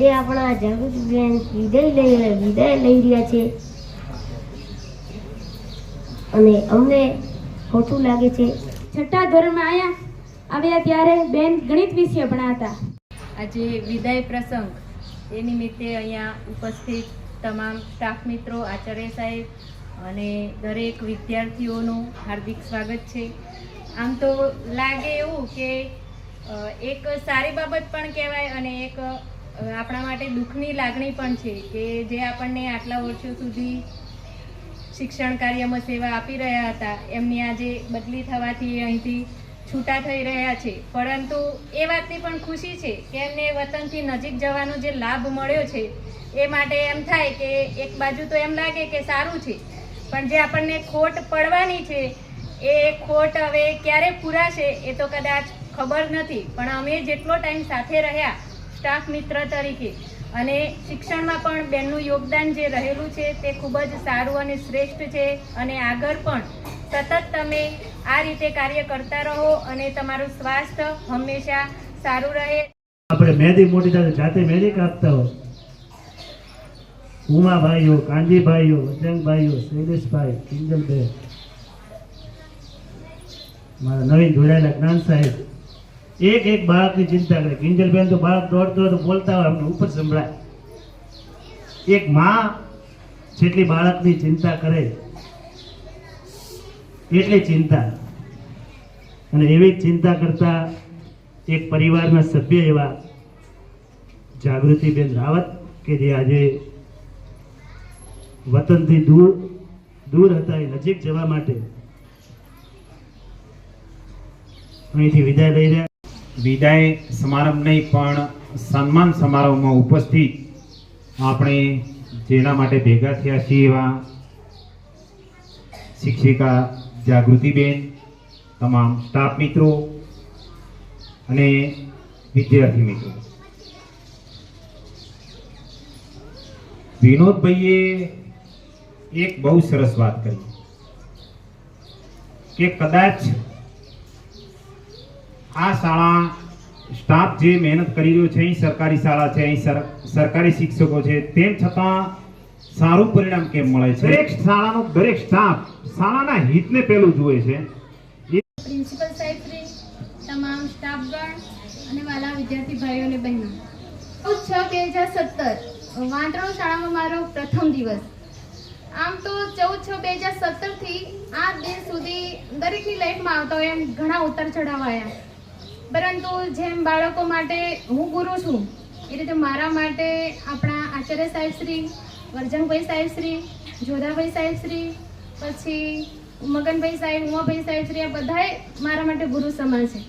આજે આપણા જાગૃતિબેન વિદાય લઈ રહ્યા છે અને અમને ખોટું લાગે છે. છઠ્ઠા ધોરણમાં આવ્યા ત્યારે બેન ગણિત વિષય ભણાવતા. આજે વિદાય પ્રસંગ એ નિમિત્તે અહીંયા ઉપસ્થિત તમામ સ્ટાફ મિત્રો, આચાર્ય સાહેબ અને દરેક વિદ્યાર્થીઓનું હાર્દિક સ્વાગત છે. આમ તો લાગે એવું કે એક સારી બાબત પણ કહેવાય અને એક આપણા માટે દુઃખની લાગણી પણ છે કે જે આપણને આટલા વર્ષો સુધી શિક્ષણ કાર્યમાં સેવા આપી રહ્યા હતા એમની આજે બદલી થવાથી અહીંથી છૂટા થઈ રહ્યા છે. પરંતુ એ વાતની પણ ખુશી છે કે એમને વતનથી નજીક જવાનો જે લાભ મળ્યો છે એ માટે એમ થાય કે એક બાજુ તો એમ લાગે કે સારું છે, પણ જે આપણને ખોટ પડવાની છે એ ખોટ હવે ક્યારે પૂરાશે એ તો કદાચ ખબર નથી. પણ અમે જેટલો ટાઈમ સાથે રહ્યા સ્ટાફ મિત્ર તરીકે અને શિક્ષણમાં પણ બેનનું યોગદાન જે રહેલું છે તે ખૂબ જ સારું અને શ્રેષ્ઠ છે અને આગળ પણ સતત તમે આ રીતે કાર્ય કરતા રહો અને તમારું સ્વાસ્થ્ય હંમેશા સારું રહે. આપણે મહેંદી મોટી સાથે જાતે મહેંદી કાપતા હો, ઉમાભાઈઓ, કાંજીભાઈઓ, બજરંગભાઈઓ, શૈલેષભાઈ, કિંજલબેન, મારા નવીન જોડાયેલા જ્ઞાન સાહેબ એક એક બાળકની ચિંતા કરે. કિંજલબેન તો બાળક દોડતો બોલતા હોય અમને ઉપર સંભળાય. એક માં જેટલી બાળકની ચિંતા કરે એટલી ચિંતા, અને એવી ચિંતા કરતા એક પરિવારના સભ્ય એવા જાગૃતિબેન રાવત કે જે આજે વતનથી દૂર હતા એ નજીક જવા માટે અહીંથી વિદાય લઈ રહ્યા. વિદાય સમારંભ નહીં પણ સન્માન સમારોહમાં ઉપસ્થિત આપણે જેના માટે ભેગા થયા છીએ એવા શિક્ષિકા જાગૃતિબેન, તમામ સ્ટાફ મિત્રો અને વિદ્યાર્થી મિત્રો. વિનોદભાઈએ એક બહુ સરસ વાત કરી કે કદાચ આ શાળા સ્ટાફ જે મહેનત કરી રહ્યો છે, અહીં સરકારી શાળા છે, અહીં સરકારી શિક્ષકો છે, તેમ છતાં સારું પરિણામ કેમ મળે છે? દરેક શાળાનો દરેક સ્ટાફ શાળાના હિતને પહેલું જુએ છે. પ્રિન્સિપલ સાહેબશ્રી, તમામ સ્ટાફગણ અને વાલા વિદ્યાર્થી ભાઈઓ અને બહેનો, 14/6/2017 વાંટણ શાળામાં મારો પ્રથમ દિવસ. આમ તો 14/6/2017 થી આ દિન સુધી દરેકની લાઈફમાં આવતા હોય એમ ઘણા ઉતાર ચઢાવ આવ્યા, પરંતુ જેમ બાળકો માટે હું ગુરુ છું એ રીતે મારા માટે આપણા આચાર્ય સાહેબશ્રી, વર્જંગભાઈ સાહેબશ્રી, જોધાભાઈ સાહેબશ્રી, પછી મગનભાઈ સાહેબ, ઉમાભાઈ સાહેબશ્રી, આ બધાએ મારા માટે ગુરુ સમાન છે.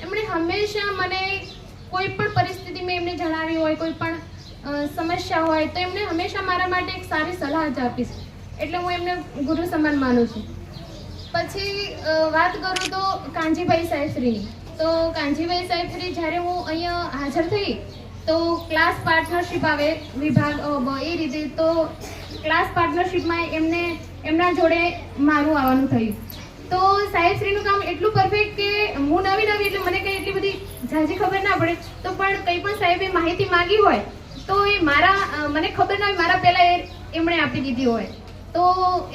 એમણે હંમેશા મને કોઈ પણ પરિસ્થિતિમાં એમને જણાવી હોય, કોઈ પણ સમસ્યા હોય તો એમણે હંમેશા મારા માટે એક સારી સલાહ જ આપી છે, એટલે હું એમને ગુરુ સમાન માનું છું. પછી વાત કરું તો કાંજીભાઈ સાહેબશ્રીની, તો કાંજીભાઈ સાહેબશ્રી જ્યારે હું અહીંયા હાજર થઈ તો ક્લાસ પાર્ટનરશિપ આવે વિભાગ એ રીતે, તો ક્લાસ પાર્ટનરશિપમાં એમના જોડે મારું આવવાનું થયું. તો સાહેબશ્રીનું કામ એટલું પરફેક્ટ કે હું નવી એટલે મને કંઈ એટલી બધી ઝાઝી ખબર ના પડે, તો પણ કંઈ પણ સાહેબે માહિતી માંગી હોય તો એ મને ખબર ના હોય, મારા પહેલાં એમણે આપી દીધી હોય. તો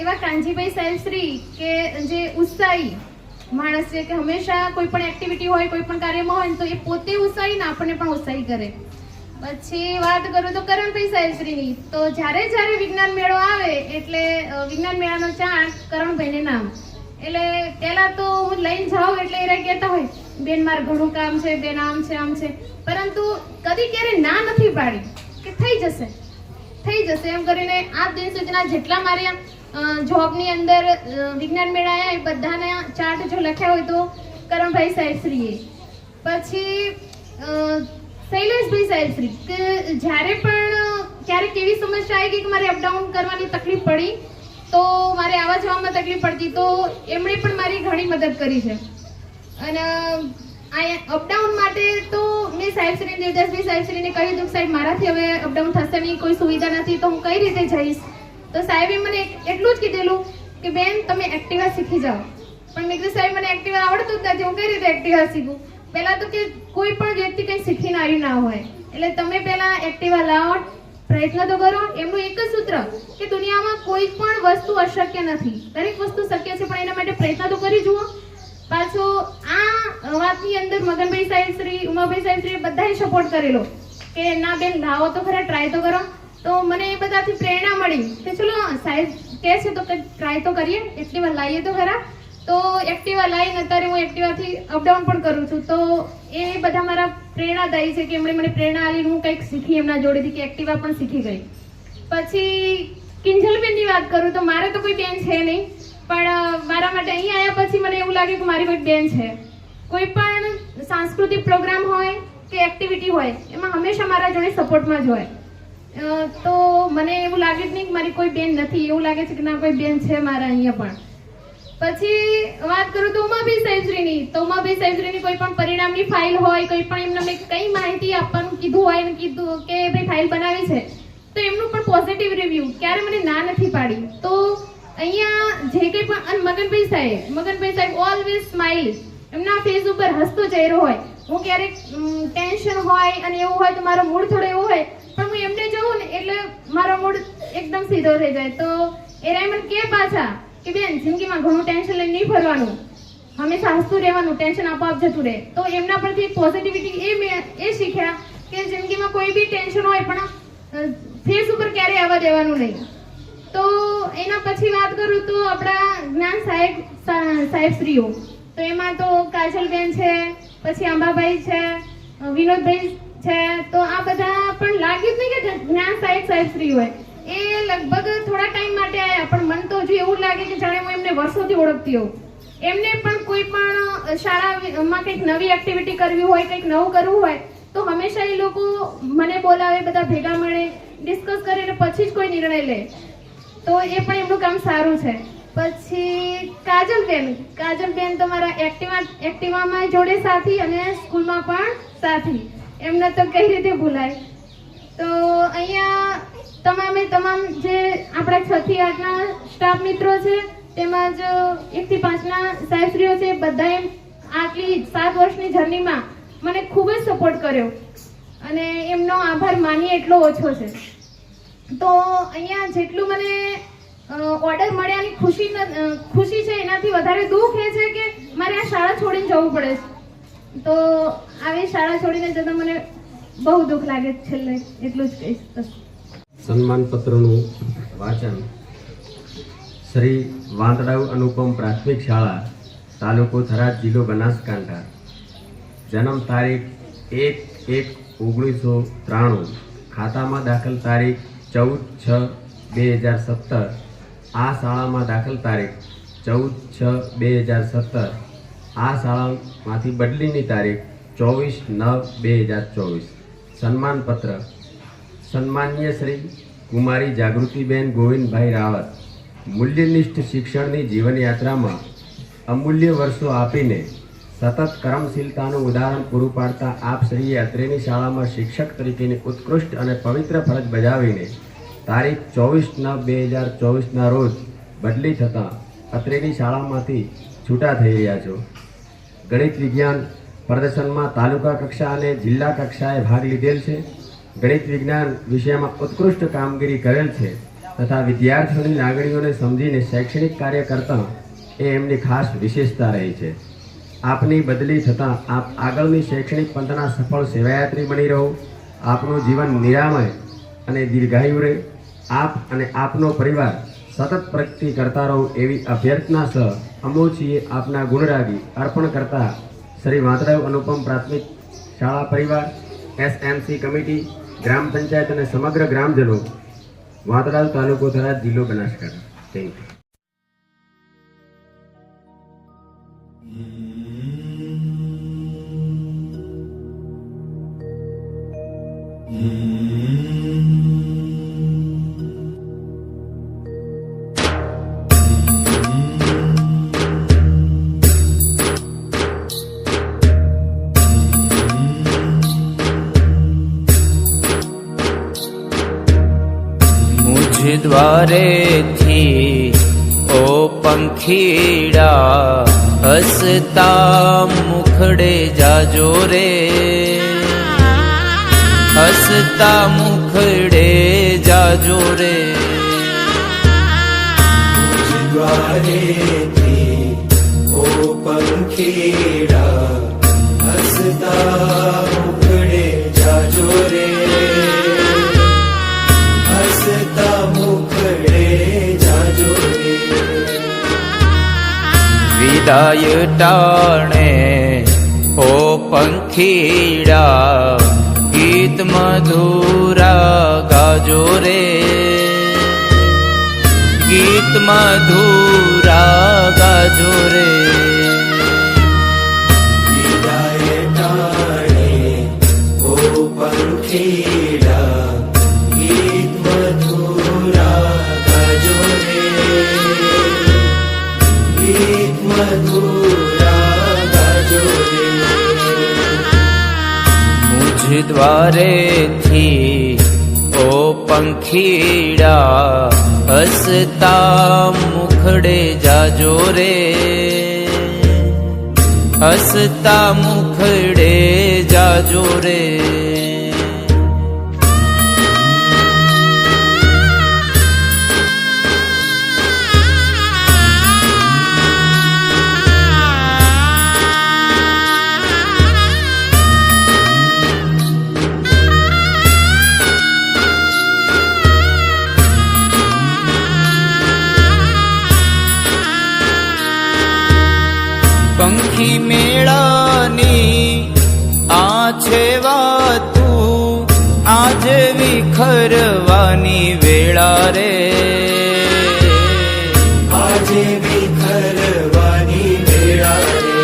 એવા કાંજીભાઈ સાહેબશ્રી કે જે ઉત્સાહી માણસ છે, કે હંમેશા કોઈ પણ એક્ટિવિટી હોય, કોઈ પણ કાર્યમાં હોય તો એ પોતે ઉત્સાહી ને આપણને પણ ઉત્સાહી કરે. પછી વાત કરું તો કરણભાઈ સાહેબશ્રીની, તો જ્યારે વિજ્ઞાન મેળો આવે એટલે વિજ્ઞાન મેળાનો ચાર્ટ કરણભાઈને નામ, એટલે પહેલાં તો હું લઈને જાઉં એટલે એ કહેતા હોય બેન મારે ઘણું કામ છે, બેન આમ છે આમ છે, પરંતુ કદી ક્યારે ના નથી પાડી કે થઈ જશે એમ કરીને આ દિન સુધીના જેટલા મારી જોબની અંદર વિજ્ઞાન મેળા આવ્યા એ બધાના ચાર્ટ જો લખ્યા હોય તો કરણભાઈ સાહેબશ્રીએ. પછી શૈલેષભાઈ સાહેબશ્રી, કે જ્યારે પણ ક્યારેક એવી સમસ્યા આવી ગઈ કે મારે અપડાઉન કરવાની તકલીફ પડી, તો મારે આવવા જવામાં તકલીફ પડતી, તો એમણે પણ મારી ઘણી મદદ કરી છે. અને અપડાઉન માટે તો મેં સાહેબશ્રી, દેવદાસભાઈ સાહેબશ્રીને કહ્યું હતું સાહેબ મારાથી હવે અપડાઉન થશે નહીં, કોઈ સુવિધા નથી, તો હું કઈ રીતે જઈશ? તો સાહેબે મને એટલું જ કીધેલું કે બેન તમે એક્ટિવા શીખી જાઓ. પણ મેં કીધું સાહેબ મને એક્ટિવા આવડતું જ નથી, હું કઈ રીતે એક્ટિવા શીખું? પહેલાં તો કે કોઈ પણ વ્યક્તિ કંઈ શીખીને આવ્યું ના હોય, એટલે તમે પહેલા એક્ટિવા લાવો, પ્રયત્ન તો કરો. એમનું એક જ સૂત્ર કે દુનિયામાં કોઈ પણ વસ્તુ અશક્ય નથી, દરેક વસ્તુ શક્ય છે, પણ એના માટે પ્રયત્ન તો કરી જુઓ. પાછો આ વાતની અંદર મગનભાઈ સાહેબ શ્રી, ઉમાભાઈ સાહેબ શ્રી બધાએ સપોર્ટ કરેલો કે ના બેન લાવો તો ખરા, ટ્રાય તો કરો. તો મને એ બધાથી પ્રેરણા મળી કે ચલો સાહેબ કહે છે તો ટ્રાય તો કરીએ, એક્ટિવા લાવીએ તો ખરા. તો એક્ટિવા લાવીને અત્યારે હું એક્ટિવાથી અપડાઉન પણ કરું છું. તો એ બધા મારા પ્રેરણાદાયી છે કે એમણે મને પ્રેરણા આપી, હું કંઈક શીખી એમના જોડેથી, કે એક્ટિવા પણ શીખી ગઈ. પછી કિંજલબેનની વાત કરું તો મારે તો કોઈ બેન છે નહીં, પણ મારા માટે અહીં આવ્યા પછી મને એવું લાગે કે મારી કોઈ બેન છે. કોઈ પણ સાંસ્કૃતિક પ્રોગ્રામ હોય કે એક્ટિવિટી હોય એમાં હંમેશા મારા જોડે સપોર્ટમાં જ હોય. તો મને એવું લાગે જ નહીં કે મારી કોઈ બેન નથી, એવું લાગે છે કે ના કોઈ બેન છે મારા અહીંયા પણ. પછી વાત કરું તો ઉમાભાઈ સાહેબશ્રીની, તો ઉમાભાઈ સાહેબશ્રીની કોઈ પણ પરિણામની ફાઇલ હોય, કોઈ પણ એમને મેં કઈ માહિતી આપવાનું કીધું હોય અને કીધું કે ભાઈ ફાઇલ બનાવી છે, તો એમનું પણ પોઝિટિવ રિવ્યુ, ક્યારે મને ના નથી પાડી. તો અહીંયા જે કંઈ પણ, અને મગનભાઈ સાહેબ ઓલવેઝ સ્માઇલ, એમના ફેસ ઉપર હસતો ચહેરો હોય. હું ક્યારેક ટેન્શન હોય અને એવું હોય તો મારો મૂડ થોડો એવો હોય, પણ હું એમને જોઉં ને એટલે મારો મૂડ એકદમ સીધો થઈ જાય. તો એ રાયમન કે પાછા કે બેન જિંદગીમાં ઘણું ટેન્શન લઈને નહીં ફરવાનું, હંમેશા હસતું રહેવાનું, ટેન્શન આપોઆપ જતું રહે. તો એમના પરથી પોઝિટિવિટી એ શીખ્યા કે જિંદગીમાં કોઈ બી ટેન્શન હોય પણ ફેસ ઉપર ક્યારેય આવવા દેવાનું નહીં. તો એના પછી વાત કરું તો આપણા જ્ઞાન સાહેબશ્રીઓ, તો એમાં તો કાજલબેન છે, પછી અંબાભાઈ છે, વિનોદભાઈ છે. તો આ બધા પણ લાગ્યું જ નહીં કે જ્ઞાન સાહેબશ્રી હોય. એ લગભગ થોડા ટાઈમ માટે આવ્યા, પણ મને તો હજુ એવું લાગે કે જાણે હું એમને વર્ષોથી ઓળખતી હોઉં. એમને પણ કોઈ પણ શાળામાં કંઈક નવી એક્ટિવિટી કરવી હોય, કંઈક નવું કરવું હોય તો હંમેશા એ લોકો મને બોલાવે, બધા ભેગા મળે, ડિસ્કસ કરે અને પછી જ કોઈ નિર્ણય લે. તો એ પણ એમનું કામ સારું છે. પછી કાજલબેન તો મારા એક્ટિવામાં જોડે સાથી અને સ્કૂલમાં પણ સાથી, એમને તો કઈ રીતે ભૂલાય. તો અહીંયા તમામ જે આપણા 6 થી 8ના સ્ટાફ મિત્રો છે, તેમજ 1 થી 5ના સાહેબશ્રીઓ છે, બધાએ આટલી 7 વર્ષની જર્નીમાં મને ખૂબ જ સપોર્ટ કર્યો અને એમનો આભાર માનીએ એટલો ઓછો છે. તો અહીંયા જેટલું મને ઓર્ડર મળ્યાની ખુશી છે, એનાથી વધારે દુઃખ એ છે કે મારે આ શાળા છોડીને જવું પડે છે. તો આવી શાળા છોડીને જતા મને બહુ દુઃખ લાગે છે. છેલ્લે એટલું જ કહીશ. સન્માન પત્રનું વાંચન. શ્રી વાંદડાવ અનુપમ પ્રાથમિક શાળા, તાલુકો થરાદ, જિલ્લો બનાસકાંઠા. જન્મ તારીખ 1/1/1993, ખાતામાં દાખલ તારીખ 14/6/2017, આ શાળામાં દાખલ તારીખ 14/6/2017, આ શાળામાંથી બદલીની તારીખ 24/9/2024. સન્માન પત્ર. સન્માનીય શ્રી કુમારી જાગૃતિબેન ગોવિંદભાઈ રાવત, મૂલ્યનિષ્ઠ શિક્ષણની જીવનયાત્રામાં અમૂલ્ય વર્ષો આપીને સતત કર્મશીલતાનું ઉદાહરણ પૂરું પાડતા આપ શ્રીએ અત્રેની શાળામાં શિક્ષક તરીકેની ઉત્કૃષ્ટ અને પવિત્ર ફરજ બજાવીને તારીખ 24/9/2024ના રોજ બદલી થતાં અત્રેની શાળામાંથી છૂટા થઈ રહ્યા છો. ગણિત વિજ્ઞાન પ્રદર્શનમાં તાલુકા કક્ષા અને જિલ્લા કક્ષાએ ભાગ લીધેલ છે. ગણિત વિજ્ઞાન વિષયમાં ઉત્કૃષ્ટ કામગીરી કરેલ છે તથા વિદ્યાર્થીઓની લાગણીઓને સમજીને શૈક્ષણિક કાર્ય કરતા એ એમની ખાસ વિશેષતા રહી છે. આપની બદલી થતાં આપ આગળની શૈક્ષણિક પંથના સફળ સેવાયાત્રી બની રહો. આપનું જીવન નિરામય અને દીર્ઘાયુ રહે. આપ અને આપનો પરિવાર સતત પ્રગતિ કરતા રહો એવી અભ્યર્થના સહ અમો છીએ આપના ગુણરાગી અર્પણ કરતા શ્રી વાંદડાવ અનુપમ પ્રાથમિક શાળા પરિવાર, SMC કમિટી, ગ્રામ પંચાયત અને સમગ્ર ગ્રામજનો, વાંદડાવ, તાલુકો થરાદ, જિલ્લો બનાસકાંઠા. Thank you. द्वारे थी ओ पंखीड़ा, हसता मुखड़े जाजो रे, હસતા મુખડે જાજો રે. દ્વારેથી ઓ પંખીડા હસતા મુખડે જાજો રે. હસતા મુખડે જાજો રે. વિદાય ટાણે ઓ પંખીડા ગીત મધુરા ગાજો રે. ગીત મધુરા ગાજો રે. વિદાય ટાણે ઓ પંખીડા ગીત મધુરા ગાજો રે. ગીત મધુરા ગાજો રે. મુझ દ્વારેથી ઓ પંખીડા હસતા મુખડે જાજો રે. હસતા મુખડે જાજો રે. પંખી મેળાની આ છે વાતું આજ વિખરવાની વેળા રે. આજે વિખરવાની વેળા રે.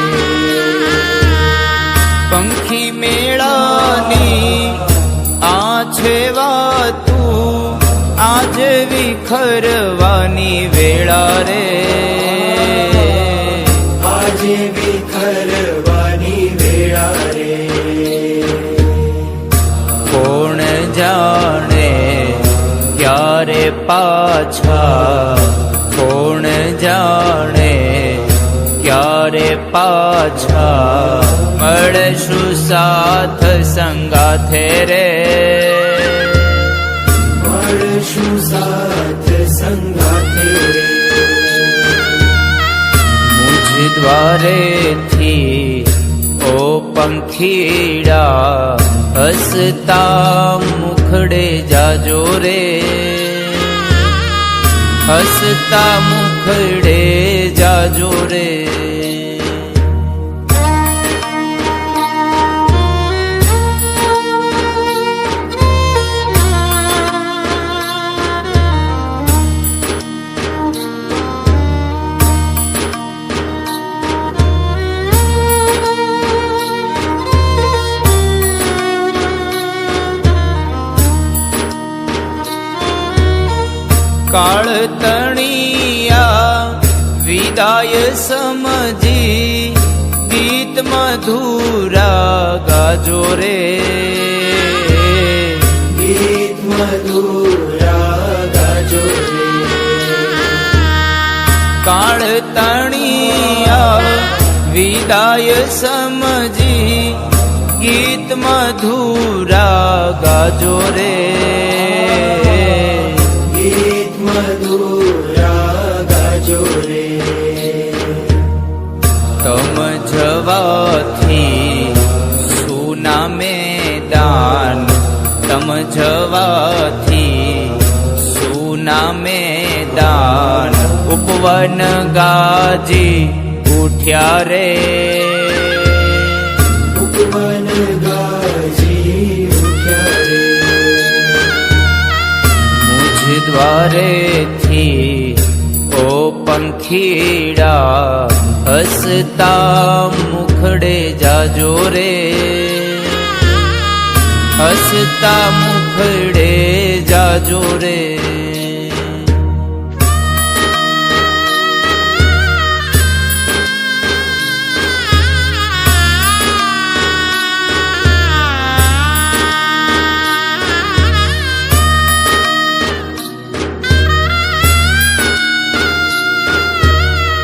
પંખી મેળાની આ છે વાતું આજ વિખરવાની વેળા રે. આજે વિખરવાની વેળા રે. કોણ જાણે ક્યારે પાછા. કોણ જાણે ક્યારે પાછા મળશું સાથ સંગાથે રે. મળશું સાથ સંગાથે રે. મુझ દ્વારેથી ઓ પંખીડા હસતા મુખડે જાજો રે. હસતા મુખડે જાજો રે. કાળ તણિયા વિદાય સમજી ગીત મધુરા ગાજો રે. ગીત મધુરા ગાજો રે. કાળ તણિયા વિદાય સમજી ગીત મધુરા ગાજો રે. ગીત મધુરા ગાજો રે. તમ જવાથી સુના મેદાન. તમ જવાથી સુના મેદાન ઉપવન ગાજી ઉઠ્યા રે. ઉપવન ગાજી ઉઠ્યા રે. મુझ દ્વારેથી ઓ પંખીડા હસતા મુખડે જાજો રે. હસતા મુખડે જાજો રે.